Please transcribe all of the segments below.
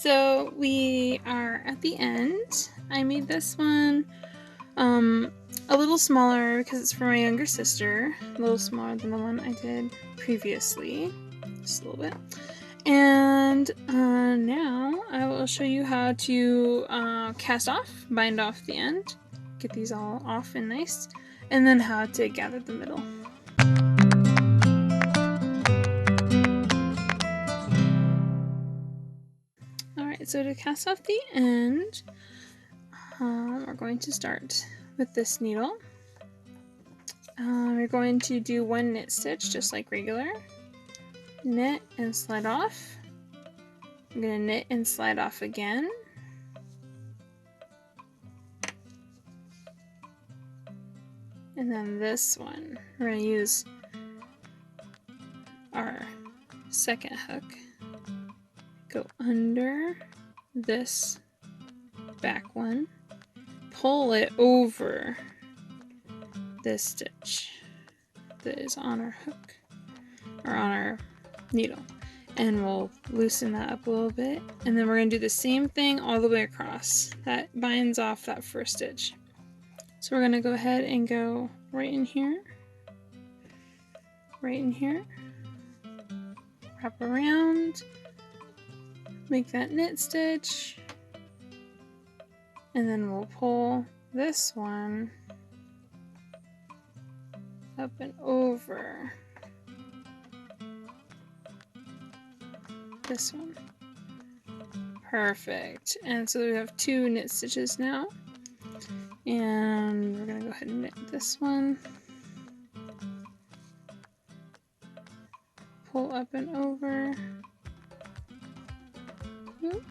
So we are at the end. I made this one a little smaller because it's for my younger sister, a little smaller than the one I did previously, just a little bit. And now I will show you how to cast off, bind off the end, get these all off and nice, and then how to gather the middle. Alright, so to cast off the end, we're going to start with this needle. We're going to do one knit stitch just like regular. Knit and slide off. I'm going to knit and slide off again. And then this one, we're going to use our second hook. Go under this back one. Pull it over this stitch that is on our hook, or on our needle. And we'll loosen that up a little bit. And then we're going to do the same thing all the way across. That binds off that first stitch. So we're going to go ahead and go right in here, wrap around, make that knit stitch, and then we'll pull this one up and over this one. Perfect. And so we have two knit stitches now. And we're going to go ahead and knit this one. Pull up and over. Whoop.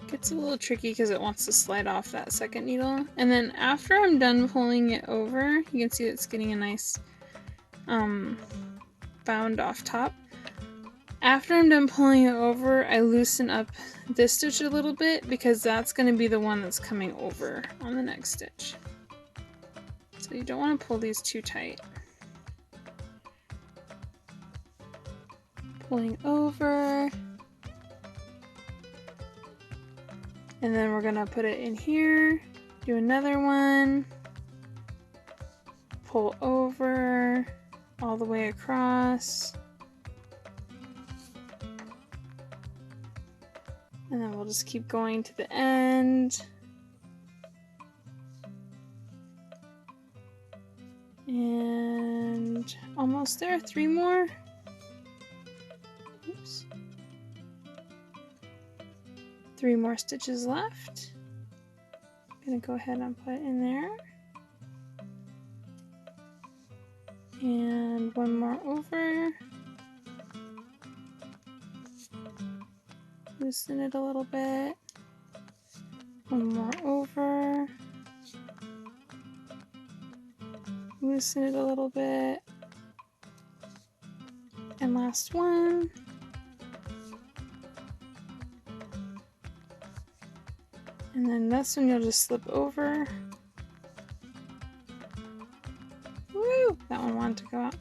Gets a little tricky because it wants to slide off that second needle. And then after I'm done pulling it over, you can see it's getting a nice bound off top. After I'm done pulling it over, I loosen up this stitch a little bit because that's going to be the one that's coming over on the next stitch. So you don't want to pull these too tight. Pulling over. And then we're going to put it in here, do another one, pull over all the way across. And then we'll just keep going to the end. And almost there, 3 more. Oops. 3 more stitches left. I'm gonna go ahead and put it in there. And 1 more over. Loosen it a little bit. 1 more over. Loosen it a little bit. And last one. And then this one you'll just slip over. Woo! That one wanted to go out.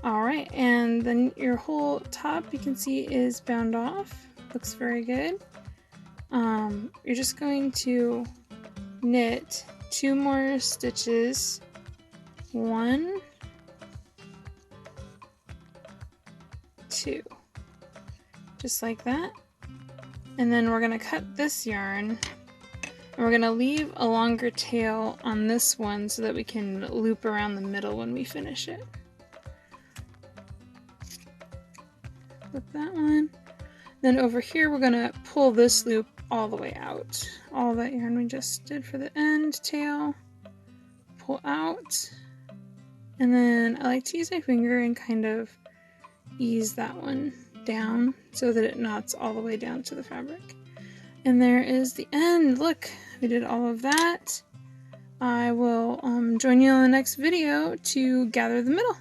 Alright, and then your whole top you can see is bound off. Looks very good. You're just going to knit 2 more stitches. 1, 2. Just like that. And then we're going to cut this yarn. And we're going to leave a longer tail on this one so that we can loop around the middle when we finish it. With that one. Then over here we're going to pull this loop all the way out. All that yarn we just did for the end tail. Pull out. And then I like to use my finger and kind of ease that one down so that it knots all the way down to the fabric. And there is the end. Look, we did all of that. I will join you on the next video to gather the middle.